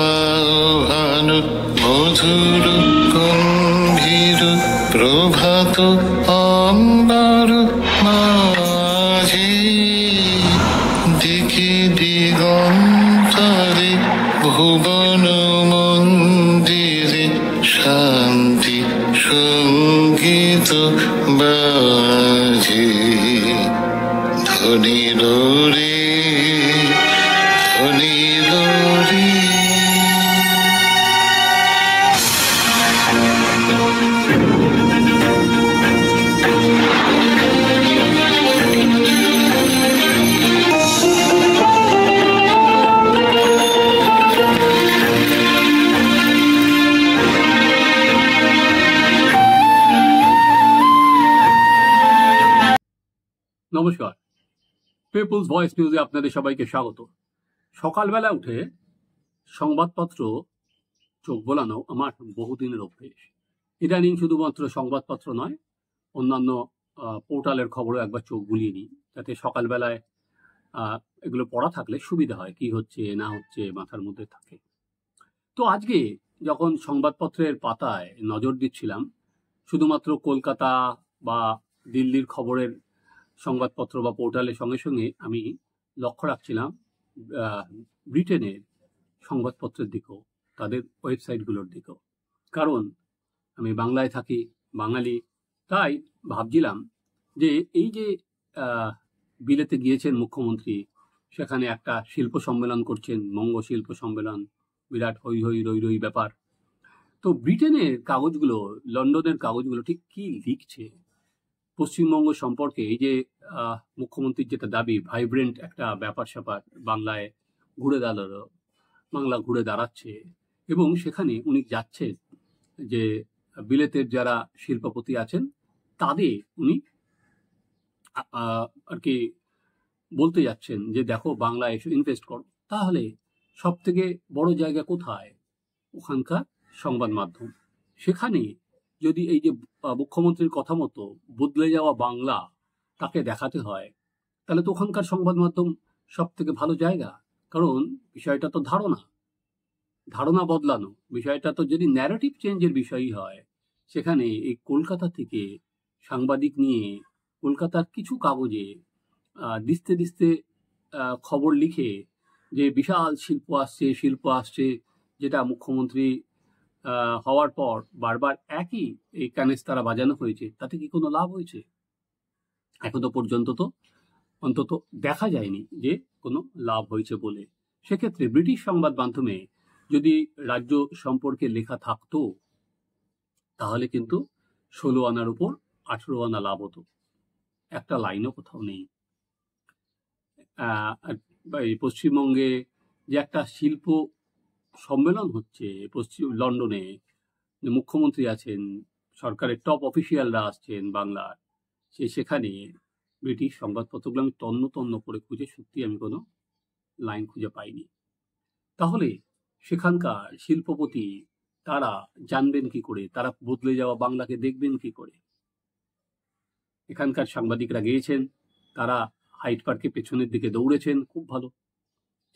আহ্বান মধুর গম্ভীর প্রভাত অম্বর মাঝে দিকে দিগন্তরে ভুবন মন্দিরে শান্তি সঙ্গীত বাজে ধ্বনির রে ধ্বনির রে। নমস্কার, পিপলস ভয়েস নিউজে আপনাদের সবাইকে স্বাগত। সকালবেলা উঠে সংবাদপত্র চোখ বোলানো আমার বহুদিনের অভ্যেস। ইদানিং শুধুমাত্র সংবাদপত্র নয়, অন্যান্য পোর্টালের খবরও একবার চোখ বুলিয়ে নিই, যাতে সকালবেলায় এগুলো পড়া থাকলে সুবিধা হয়, কি হচ্ছে না হচ্ছে মাথার মধ্যে থাকে। তো আজকে যখন সংবাদপত্রের পাতায় নজর দিচ্ছিলাম, শুধুমাত্র কলকাতা বা দিল্লির খবরের সংবাদপত্র বা পোর্টালের সঙ্গে সঙ্গে আমি লক্ষ্য রাখছিলাম ব্রিটেনের সংবাদপত্রের দিকেও, তাদের ওয়েবসাইটগুলোর দিকেও। কারণ আমি বাংলায় থাকি, বাঙালি, তাই ভাবছিলাম যে এই যে বিলেতে গিয়েছেন মুখ্যমন্ত্রী, সেখানে একটা শিল্প সম্মেলন করছেন, বঙ্গ শিল্প সম্মেলন, বিরাট হই হই রই রই ব্যাপার। তো ব্রিটেনের কাগজগুলো, লন্ডনের কাগজগুলো ঠিক কি লিখছে পশ্চিমবঙ্গ সম্পর্কে? এই যে মুখ্যমন্ত্রীর যেটা দাবি, ভাইব্রেন্ট একটা ব্যাপার স্যাপার বাংলায় ঘুরে দাঁড়ালো, বাংলা ঘুরে দাঁড়াচ্ছে, এবং সেখানে উনি যাচ্ছেন যে বিলেতের যারা শিল্পপতি আছেন তাদের উনি আর কি বলতে যাচ্ছেন যে দেখো বাংলায় এসে ইনভেস্ট করো। তাহলে সব থেকে বড় জায়গা কোথায়? ওখানকার সংবাদ মাধ্যম। সেখানে যদি এই যে মুখ্যমন্ত্রীর কথা মতো বদলে যাওয়া বাংলা তাকে দেখাতে হয়, তাহলে তো ওখানকার সংবাদ মাধ্যম সব থেকে ভালো জায়গা। কারণ বিষয়টা তো ধারণা বদলানো, বিষয়টা তো যদি ন্যারেটিভ চেঞ্জের বিষয়ই হয়, সেখানে এই কলকাতা থেকে সাংবাদিক নিয়ে কলকাতার কিছু কাগজে দিস্তে দিস্তে খবর লিখে যে বিশাল শিল্প আসছে, যেটা মুখ্যমন্ত্রী হওয়ার পর বারবার একই এই কানেস্তারা বাজানো হয়েছে, তাতে কি কোনো লাভ হয়েছে? এখনো পর্যন্ত তো অন্তত দেখা যায়নি যে কোনো লাভ হয়েছে বলে। সেক্ষেত্রে ব্রিটিশ সংবাদ মাধ্যমে যদি রাজ্য সম্পর্কে লেখা থাকতো, তাহলে কিন্তু 16 আনার উপর 18 আনা লাভ হতো। একটা লাইনও কোথাও নেই। এই পশ্চিমবঙ্গে যে একটা শিল্প সম্মেলন হচ্ছে লন্ডনে, মুখ্যমন্ত্রী আছেন, সরকারের টপ অফিসিয়ালরা আসছেন বাংলার, সেখানে ব্রিটিশ সংবাদপত্রগুলো আমি তন্ন তন্ন করে খুঁজে সত্যি আমি কোনো লাইন খুঁজে পাইনি। তাহলে সেখানকার শিল্পপতি তারা জানবেন কি করে? তারা বদলে যাওয়া বাংলাকে দেখবেন কি করে? এখানকার সাংবাদিকরা গিয়েছেন, তারা হাইড পার্কে পেছনের দিকে দৌড়েছেন, খুব ভালো,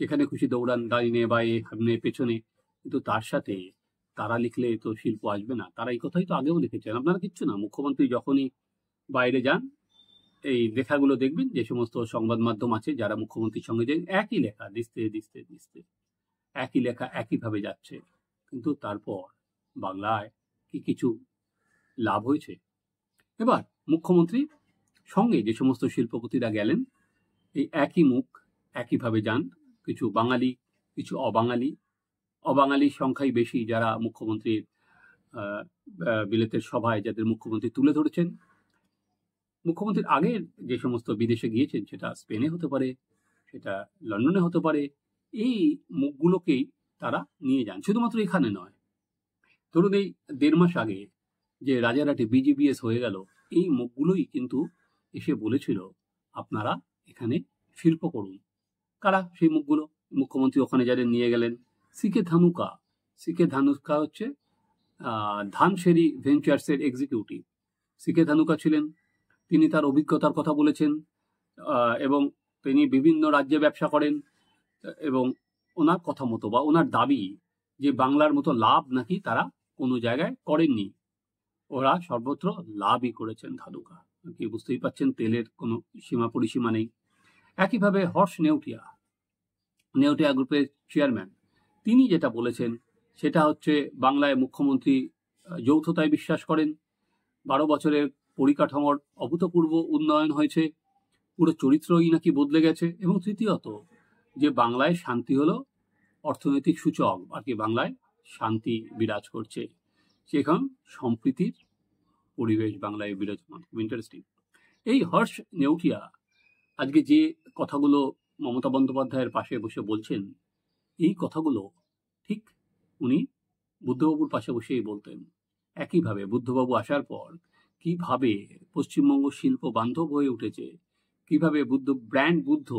যেখানে খুশি দৌড়ান, দাঁড়িয়ে বাইরে সামনে পেছনে, কিন্তু তার সাথে তারা লিখলে তো শিল্প আসবে না। তারা এই কথাই তো আগেও লিখেছেন। আপনারা কিচ্ছু না, মুখ্যমন্ত্রী যখনই বাইরে যান এই লেখাগুলো দেখবেন, যে সমস্ত সংবাদ মাধ্যম আছে যারা মুখ্যমন্ত্রীর সঙ্গে যায়, একই লেখা দিস্তে দিস্তে দিস্তে, একই লেখা একইভাবে যাচ্ছে। কিন্তু তারপর বাংলায় কি কিছু লাভ হয়েছে? এবার মুখ্যমন্ত্রী সঙ্গে যে সমস্ত শিল্পপতিরা গেলেন, এই একই মুখ একইভাবে যান, কিছু বাঙালি কিছু অবাঙালির সংখ্যাই বেশি যারা মুখ্যমন্ত্রীর বিলেতের সভায় যাদের মুখ্যমন্ত্রী তুলে ধরেছেন। মুখ্যমন্ত্রীর আগের যে সমস্ত বিদেশে গিয়েছেন, সেটা স্পেনে হতে পারে, সেটা লন্ডনে হতে পারে, এই মুখগুলোকেই তারা নিয়ে যান। শুধুমাত্র এখানে নয়, ধরুন এই 1.5 মাস আগে যে রাজারহাটে বিজিবিএস হয়ে গেল, এই মুখগুলোই কিন্তু এসে বলেছিল আপনারা এখানে শিল্প করুন। কারা সেই মুখগুলো? মুখ্যমন্ত্রী ওখানে যাদের নিয়ে গেলেন, সিকে ধানুকা হচ্ছে ধানসেরি ভেঞ্চার্সের এক্সিকিউটিভ। সিকে ধানুকা ছিলেন, তিনি তার অভিজ্ঞতার কথা বলেছেন, এবং তিনি বিভিন্ন রাজ্যে ব্যবসা করেন এবং ওনার কথা মতো বা ওনার দাবি যে বাংলার মতো লাভ নাকি তারা কোনো জায়গায় করেননি, ওরা সর্বত্র লাভই করেছেন ধাদুকা। কি বুঝতেই পাচ্ছেন, তেলের কোনো সীমা পরিসীমা নেই। একইভাবে হর্ষ নেউটিয়া গ্রুপের চেয়ারম্যান, তিনি যেটা বলেছেন সেটা হচ্ছে বাংলায় মুখ্যমন্ত্রী যৌথতায় বিশ্বাস করেন, 12 বছরের পরিকাঠামোর অভূতপূর্ব উন্নয়ন হয়েছে, পুরো চরিত্রই নাকি বদলে গেছে, এবং তৃতীয়ত যে বাংলায় শান্তি হলো অর্থনৈতিক সূচক, আর কি বাংলায় শান্তি বিরাজ করছে, সেখান সম্প্রীতির পরিবেশ বাংলায় বিরাজমান। খুব ইন্টারেস্টিং। এই হর্ষ নেউটিয়া আজকে যে কথাগুলো মমতা বন্দ্যোপাধ্যায়ের পাশে বসে বলছেন, এই কথাগুলো ঠিক উনি বুদ্ধবাবুর পাশে বসেই বলতেন। একইভাবে বুদ্ধবাবু আসার পর কিভাবে পশ্চিমবঙ্গ শিল্প বান্ধব হয়ে উঠেছে, কিভাবে ব্র্যান্ড বুদ্ধ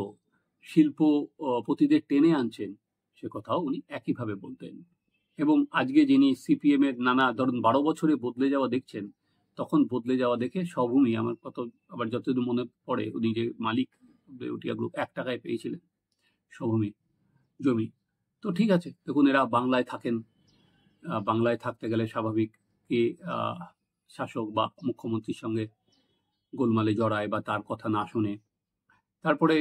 শিল্পপতিদের টেনে আনছেন, সে কথাও উনি একইভাবে বলতেন। এবং আজকে যিনি সিপিএম এর নানা ধরুন 12 বছরে বদলে যাওয়া দেখছেন, তখন বদলে যাওয়া দেখে স্বভূমি আমার কত আবার যতদূর মনে পড়ে, উনি যে মালিক নেউটিয়া গ্রুপ 1 টাকায় পেয়েছিলেন স্বভূমি জমি। তো ঠিক আছে, দেখুন এরা বাংলায় থাকেন, বাংলায় থাকতে গেলে স্বাভাবিক কে শাসক বা মুখ্যমন্ত্রীর সঙ্গে গোলমালে জড়ায় বা তার কথা না শুনে। তারপরে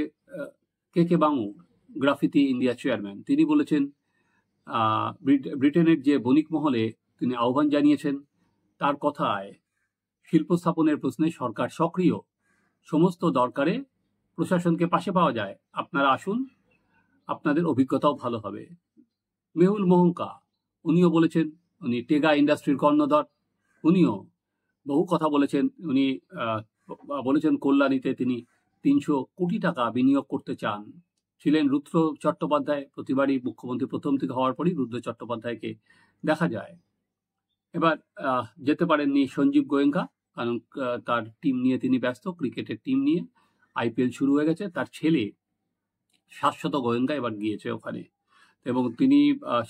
কে বাঙু, গ্রাফিতি ইন্ডিয়া চেয়ারম্যান, তিনি বলেছেন ব্রিটেনের যে বণিক মহলে তিনি আহ্বান জানিয়েছেন, তার কথায় শিল্প স্থাপনের প্রশ্নে সরকার সক্রিয়, সমস্ত দরকারে প্রশাসনকে পাশে পাওয়া যায়, আপনারা আসুন, আপনাদের অভিজ্ঞতাও ভালো হবে। মেহুল মোহঙ্কা, উনিও বলেছেন, উনি টেগা ইন্ডাস্ট্রির কর্ণধর, উনিও বহু কথা বলেছেন। উনি বলেছেন কল্যাণীতে তিনি 300 কোটি টাকা বিনিয়োগ করতে চান। ছিলেন রুদ্র চট্টোপাধ্যায়, প্রতিবারই মুখ্যমন্ত্রী প্রথম থেকে হওয়ার পরই রুদ্র চট্টোপাধ্যায়কে দেখা যায়। এবার যেতে পারেননি সঞ্জীব গোয়েঙ্কা, কারণ তার টিম নিয়ে তিনি ব্যস্ত, ক্রিকেটের টিম নিয়ে, IPL শুরু হয়ে গেছে। তার ছেলে শাশ্বত গোয়েঙ্কা এবার গিয়েছে ওখানে, এবং তিনি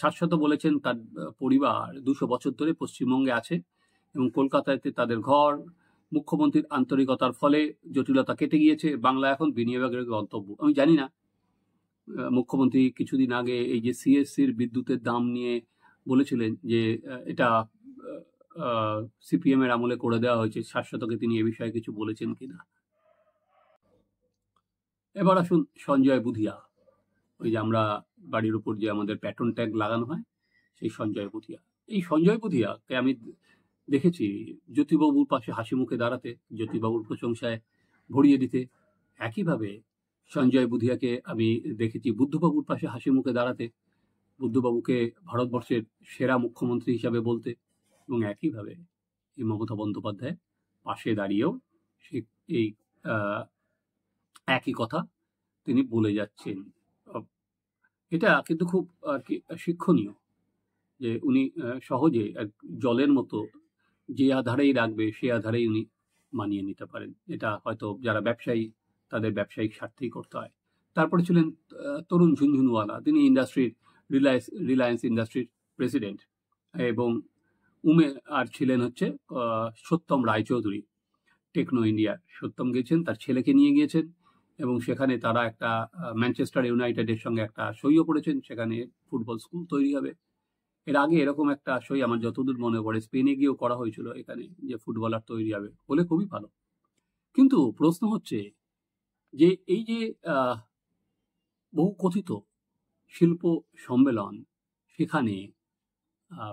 শাশ্বত বলেছেন তার পরিবার 200 বছর ধরে পশ্চিমবঙ্গে আছে এবং কলকাতাতে তাদের ঘর। মুখ্যমন্ত্রীর আন্তরিকতার ফলে জটিলতা কেটে গিয়েছে, বাংলা এখন বিনিয়োগের গন্তব্য। আমি জানি না, মুখ্যমন্ত্রী কিছুদিন আগে এই যে CSCর বিদ্যুতের দাম নিয়ে বলেছিলেন যে এটা সিপিএম এর আমলে করে দেওয়া হয়েছে, শাশ্বতকে তিনি এ বিষয়ে কিছু বলেছেন কিনা। এবার আসুন সঞ্জয় বুধিয়া, ওই যে আমরা বাড়ির উপর যে আমাদের প্যাটর্ন ট্যাগ লাগানো হয়, সেই সঞ্জয় বুধিয়া। এই সঞ্জয় বুধিয়াকে আমি দেখেছি জ্যোতিবাবুর পাশে হাসি মুখে দাঁড়াতে, জ্যোতিবাবুর প্রশংসায় ভরিয়ে দিতে। একইভাবে সঞ্জয় বুধিয়াকে আমি দেখেছি বুদ্ধবাবুর পাশে হাসি মুখে দাঁড়াতে, বুদ্ধবাবুকে ভারতবর্ষের সেরা মুখ্যমন্ত্রী হিসাবে বলতে, এবং একইভাবে এই মমতা বন্দ্যোপাধ্যায় পাশে দাঁড়িয়েও এই একই কথা তিনি বলে যাচ্ছেন। এটা কিন্তু খুব আর কি শিক্ষণীয় যে উনি সহজে জলের মতো যে আধারেই রাখবে সে আধারেই উনি মানিয়ে নিতে পারেন। এটা হয়তো যারা ব্যবসায়ী তাদের ব্যবসায়িক স্বার্থেই করতে হয়। তারপরে ছিলেন তরুণ ঝুনঝুনওয়ালা, তিনি রিলায়েন্স ইন্ডাস্ট্রির প্রেসিডেন্ট, এবং আর ছিলেন হচ্ছে সত্যম রায়চৌধুরী, টেকনো ইন্ডিয়ার। সত্যম গিয়েছেন, তার ছেলেকে নিয়ে গিয়েছেন, এবং সেখানে তারা একটা ম্যানচেস্টার ইউনাইটেডের সঙ্গে একটা সইও করেছেন, সেখানে ফুটবল স্কুল তৈরি হবে। এর আগে এরকম একটা সই আমার যতদূর মনে পড়ে স্পেনে গিয়েও করা হয়েছিল, এখানে যে ফুটবলার তৈরি হবে, বলে খুবই ভালো। কিন্তু প্রশ্ন হচ্ছে যে এই যে বহু কথিত শিল্প সম্মেলন, সেখানে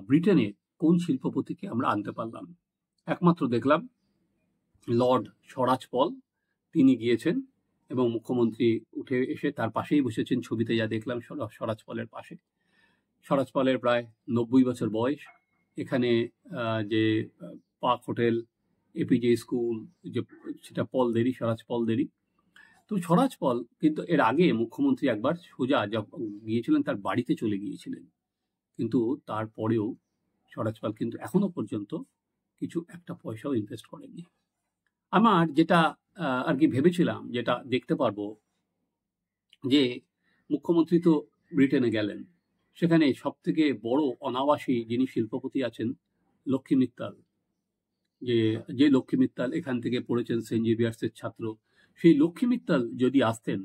ব্রিটেনের কোন শিল্পপতিকে আমরা আনতে পারলাম? একমাত্র দেখলাম লর্ড স্বরাজ পল, তিনি গিয়েছেন এবং মুখ্যমন্ত্রী উঠে এসে তার পাশেই বসেছেন। ছবিতে যা দেখলাম স্বরাজ পলের পাশে। স্বরাজ পলের প্রায় 90 বছর বয়স। এখানে যে পার্ক হোটেল, APJ স্কুল, যে সেটা পলদেরই, স্বরাজ পলদেরই। তো স্বরাজ পল কিন্তু এর আগে মুখ্যমন্ত্রী একবার সোজা গিয়েছিলেন, তার বাড়িতে চলে গিয়েছিলেন, কিন্তু তারপরেও স্বরাজ পল কিন্তু এখনো পর্যন্ত কিছু একটা পয়সাও ইনভেস্ট করেননি। আমার যেটা আর কি ভেবেছিলাম, যেটা দেখতে পারবো, যে মুখ্যমন্ত্রী তো ব্রিটেনে গেলেন, সেখানে সব থেকে বড় অনাবাসী যিনি শিল্পপতি আছেন লক্ষ্মী মিত্তাল, যে লক্ষ্মী মিত্তাল এখান থেকে পড়েছেন, সেন্ট জেভিয়ার্সের ছাত্র। সেই লক্ষ্মী মিত্তাল যদি আসতেন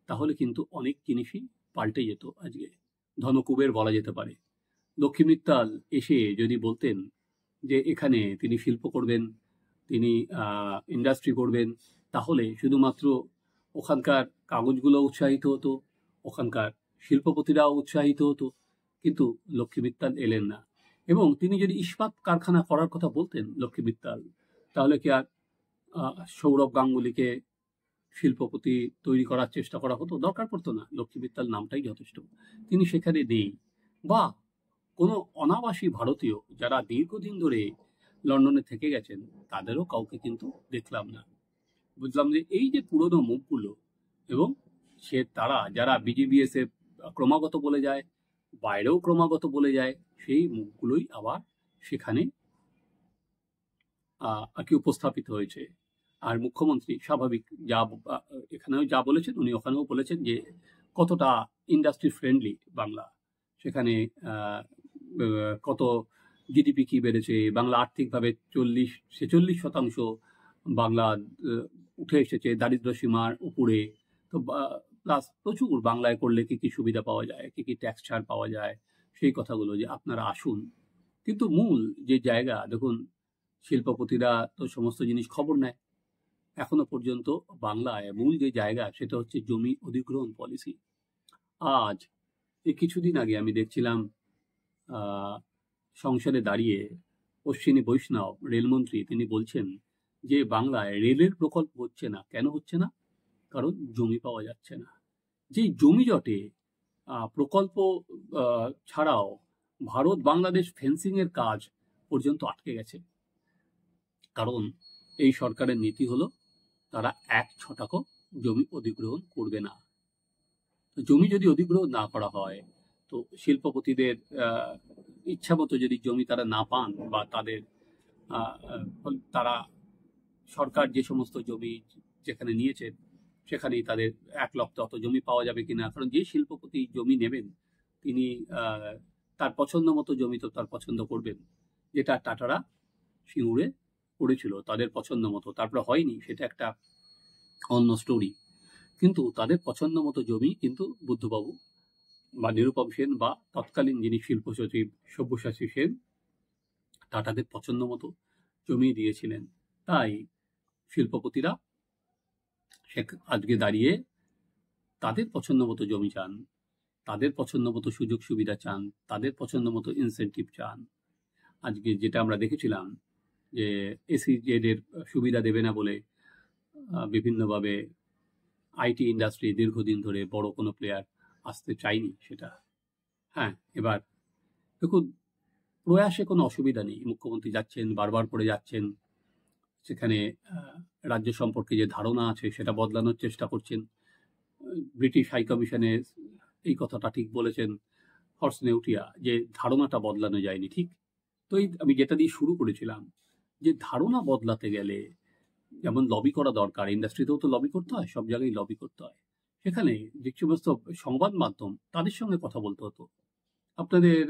তাহলে কিন্তু অনেক জিনিসই পাল্টে যেত আজকে। ধনকুবের বলা যেতে পারে। লক্ষ্মী মিত্তাল এসে যদি বলতেন যে এখানে তিনি শিল্প করবেন, তিনি ইন্ডাস্ট্রি করবেন, তাহলে শুধুমাত্র ওখানকার কাগজগুলো উৎসাহিত হতো, ওখানকার শিল্পপতিরাও উৎসাহিত হতো, কিন্তু লক্ষ্মী মিত্তাল এলেন না। এবং তিনি যদি ইস্পাত কারখানা করার কথা বলতেন লক্ষ্মী মিত্তাল, তাহলে কি আর সৌরভ গাঙ্গুলিকে শিল্পপতি তৈরি করার চেষ্টা করা হতো? দরকার পড়তো না, লক্ষ্মী মিত্তাল নামটাই যথেষ্ট। তিনি সেখানে নেই। বা কোনো অনাবাসী ভারতীয় যারা দীর্ঘদিন ধরে লন্ডনে থেকে গেছেন, তাদেরও কাউকে কিন্তু দেখলাম না। বুঝলাম যে এই যে পুরনো মুখগুলো, এবং তারা যারা বিজিবিএস এ ক্রমাগত বলে যায়, বাইরেও ক্রমাগত বলে যায়, সেই মুখগুলোই আবার সেখানে আর কি উপস্থাপিত হয়েছে। আর মুখ্যমন্ত্রী স্বাভাবিক এখানেও যা বলেছেন, উনি ওখানেও বলেছেন যে কতটা ইন্ডাস্ট্রি ফ্রেন্ডলি বাংলা, সেখানে কত জিডিপি কি বেড়েছে, বাংলা আর্থিকভাবে 40-46% বাংলা উঠে এসেছে দারিদ্র সীমার উপরে। তো প্লাস প্রচুর বাংলায় করলে কি কি সুবিধা পাওয়া যায়, কি কি ট্যাক্স ছাড় পাওয়া যায়, সেই কথাগুলো যে আপনারা আসুন। কিন্তু মূল যে জায়গা, দেখুন শিল্পপতিরা তো সমস্ত জিনিস খবর নেয়। এখনো পর্যন্ত বাংলায় মূল যে জায়গা, সেটা হচ্ছে জমি অধিগ্রহণ পলিসি। আজ এই কিছুদিন আগে আমি দেখছিলাম সংসদে দাঁড়িয়ে অশ্বিনী বৈষ্ণব রেলমন্ত্রী, তিনি বলছেন যে বাংলায় রেলের প্রকল্প হচ্ছে না। কেন হচ্ছে না? কারণ জমি পাওয়া যাচ্ছে না। যে জমি জটে প্রকল্প ছাড়াও ভারত বাংলাদেশ ফেন্সিং এর কাজ পর্যন্ত আটকে গেছে। কারণ এই সরকারের নীতি হলো তারা 1 ছটাকও জমি অধিগ্রহণ করবে না। জমি যদি অধিগ্রহণ না করা হয়, তো শিল্পপতিদের ইচ্ছা মতো যদি জমি তারা না পান, বা তারা সরকার যে সমস্ত জমি যেখানে নিয়েছে সেখানেই তাদের 1 লক্ষ অত জমি পাওয়া যাবে কিনা। কারণ যে শিল্পপতি জমি নেবেন, তিনি তার পছন্দ মতো জমি তো তার পছন্দ করবেন। যেটা টাটারা সিঙ্গুরে করেছিল তাদের পছন্দ মতো, তারপরে হয়নি, সেটা একটা অন্য স্টোরি। কিন্তু তাদের পছন্দ মতো জমি কিন্তু বুদ্ধবাবু বা নিরুপম সেন বা তৎকালীন যিনি শিল্প সচিব সব্যসাচী সেন, টাটাদের পছন্দ মতো জমি দিয়েছিলেন। তাই শিল্পপতিরা আজকে দাঁড়িয়ে তাদের পছন্দ মতো জমি চান, তাদের পছন্দ মতো সুযোগ সুবিধা চান, তাদের পছন্দ মতো ইনসেন্টিভ চান। আজকে যেটা আমরা দেখেছিলাম যে এসইজেড এর সুবিধা দেবে না বলে বিভিন্নভাবে আইটি ইন্ডাস্ট্রি দীর্ঘদিন ধরে বড় কোনো প্লেয়ার আসতে চায়নি সেটা। হ্যাঁ, এবার দেখুন প্রয়াসে কোনো অসুবিধা নেই। মুখ্যমন্ত্রী যাচ্ছেন, বারবার করে যাচ্ছেন, সেখানে রাজ্য সম্পর্কে যে ধারণা আছে সেটা বদলানোর চেষ্টা করছেন। ব্রিটিশ হাই কমিশনে এই কথাটা ঠিক বলেছেন হর্স নেউটিয়া, যে ধারণাটা বদলানো যায়নি। ঠিক তো আমি যেটা দিয়ে শুরু করেছিলাম, যে ধারণা বদলাতে গেলে যেমন লবি করা দরকার, ইন্ডাস্ট্রিতেও তো লবি করতে হয়, সব জায়গায় লবি করতে হয়। সেখানে যে সমস্ত সংবাদ মাধ্যম, তাদের সঙ্গে কথা বলতে হতো। আপনাদের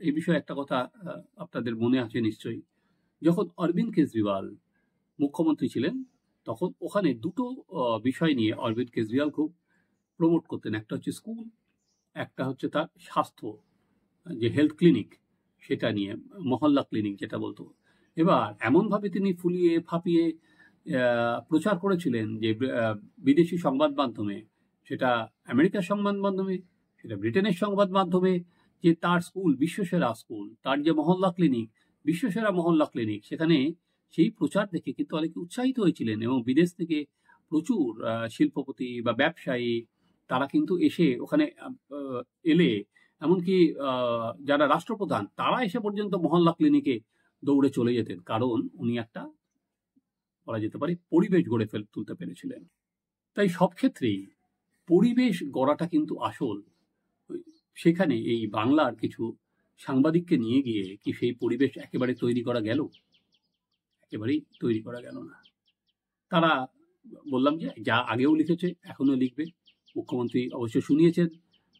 এই বিষয়ে একটা কথা আপনাদের মনে আছে নিশ্চয়ই, যখন অরবিন্দ কেজরিওয়াল মুখ্যমন্ত্রী ছিলেন, তখন ওখানে দুটো বিষয় নিয়ে অরবিন্দ কেজরিওয়াল খুব প্রমোট করতেন। একটা হচ্ছে স্কুল, একটা হচ্ছে তার স্বাস্থ্য, যে হেলথ ক্লিনিক, সেটা নিয়ে, মহল্লা ক্লিনিক যেটা বলতো। এবার এমনভাবে তিনি ফুলিয়ে ফাঁপিয়ে প্রচার করেছিলেন যে বিদেশি সংবাদ মাধ্যমে, সেটা আমেরিকার সংবাদ মাধ্যমে, সেটা ব্রিটেনের সংবাদ মাধ্যমে, যে তার স্কুল বিশ্বসেরা স্কুল, তার যে মহল্লা ক্লিনিক বিশ্বসেরা মহল্লা ক্লিনিক। সেখানে সেই প্রচার দেখে কিন্তু অনেকে উৎসাহিত হয়েছিলেন, এবং বিদেশ থেকে প্রচুর শিল্পপতি বা ব্যবসায়ী তারা কিন্তু এসে ওখানে এলে, এমনকি যারা রাষ্ট্রপ্রধান তারা এসে পর্যন্ত মহল্লা ক্লিনিকে দৌড়ে চলে যেতেন। কারণ উনি একটা বলা যেতে পারে পরিবেশ গড়ে তুলতে পেরেছিলেন। তাই সব ক্ষেত্রেই পরিবেশ গড়াটা কিন্তু আসল। সেখানে এই বাংলার কিছু সাংবাদিককে নিয়ে গিয়ে কি সেই পরিবেশ একেবারে তৈরি করা গেল? একেবারেই তৈরি করা গেল না। তারা বললাম যে যা আগেও লিখেছে এখনো লিখবে। মুখ্যমন্ত্রী অবশ্য শুনিয়েছেন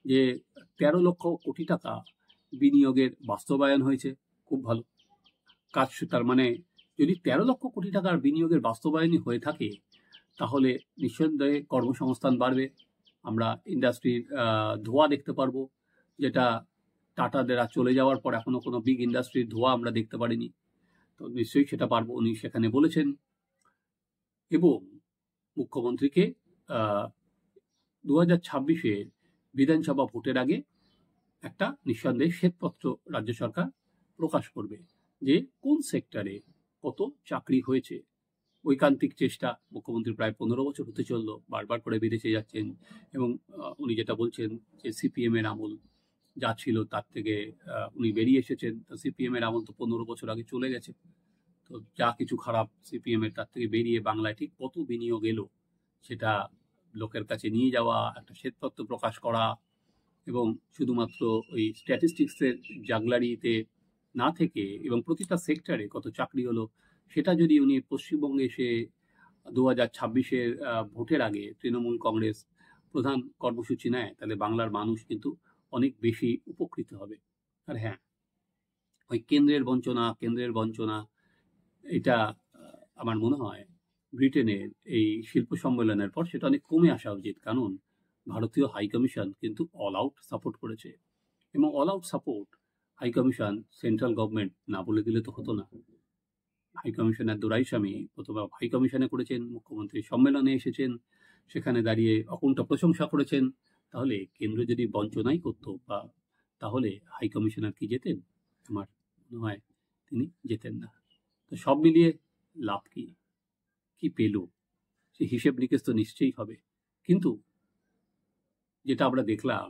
যে 13 লক্ষ কোটি টাকা বিনিয়োগের বাস্তবায়ন হয়েছে, খুব ভালো কাজ। তার মানে যদি 13 লক্ষ কোটি টাকার বিনিয়োগের বাস্তবায়নই হয়ে থাকে, তাহলে নিঃসন্দেহে কর্মসংস্থান বাড়বে, আমরা ইন্ডাস্ট্রির ধোঁয়া দেখতে পারবো, যেটা টাটাদেরা চলে যাওয়ার পর এখনো কোনো বিগ ইন্ডাস্ট্রির ধোঁয়া আমরা দেখতে পারিনি। তো নিশ্চয়ই সেটা পারবো, উনি সেখানে বলেছেন। এবং মুখ্যমন্ত্রীকে 2026-এ বিধানসভা ভোটের আগে একটা নিঃসন্দেহে শ্বেতপত্র রাজ্য সরকার প্রকাশ করবে যে কোন সেক্টরে কত চাকরি হয়েছে। ঐকান্তিক চেষ্টা, মুখ্যমন্ত্রী প্রায় 15 বছর হতে চললো, বারবার করে বিদেশে যাচ্ছেন এবং উনি যেটা বলছেন যে সিপিএম এর আমল যা ছিল তার থেকে উনি বেরিয়ে এসেছেন। তো সিপিএম এর আমল তো 15 বছর আগে চলে গেছে। তো যা কিছু খারাপ সিপিএম এর তার থেকে বেরিয়ে বাংলায় ঠিক কত বিনিয়োগ এলো সেটা লোকের কাছে নিয়ে যাওয়া, একটা শ্বেতপত্র প্রকাশ করা এবং শুধুমাত্র ওই স্ট্যাটিস্টিক্সের জাগলারিতে না থেকে এবং প্রতিটা সেক্টরে কত চাকরি হলো সেটা যদি উনি পশ্চিমবঙ্গে এসে 2026-এর ভোটের আগে তৃণমূল কংগ্রেস প্রধান কর্মসূচি নেয়, তাহলে বাংলার মানুষ কিন্তু অনেক বেশি উপকৃত হবে। আর হ্যাঁ, ওই কেন্দ্রের বঞ্চনা এটা আমার মনে হয় ব্রিটেনের এই শিল্প সম্মেলনের পর সেটা অনেক কমে আসা উচিত। কারণ ভারতীয় হাইকমিশন কিন্তু অল আউট সাপোর্ট করেছে এবং all out support high commission central government না বলে দিলে তো হতো না। হাইকমিশনের দোরাইস্বামী প্রথমে হাইকমিশনে করেছেন, মুখ্যমন্ত্রী সম্মেলনে এসেছেন, সেখানে দাঁড়িয়ে অকুণ্ঠ প্রশংসা করেছেন। তাহলে কেন্দ্র যদি বঞ্চনাই করতো বা তাহলে হাইকমিশনার কি যেতেন? আমার মনে হয় তিনি যেতেন না। তো সব মিলিয়ে লাভ কি পেল সে হিসেব নিকেশ তো নিশ্চয়ই হবে। কিন্তু যেটা আমরা দেখলাম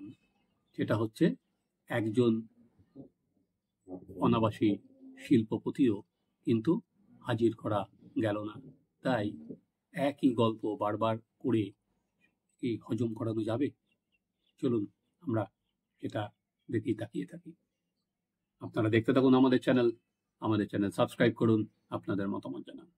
সেটা হচ্ছে একজন অনাবাসী শিল্পপতিও কিন্তু হাজির করা গেল না। তাই একই গল্প বারবার করে কি হজম করানো যাবে? চলুন আমরা সেটা দেখি, তাকিয়ে থাকি। আপনারা দেখতে থাকুন আমাদের চ্যানেল সাবস্ক্রাইব করুন, আপনাদের মতামত জানান।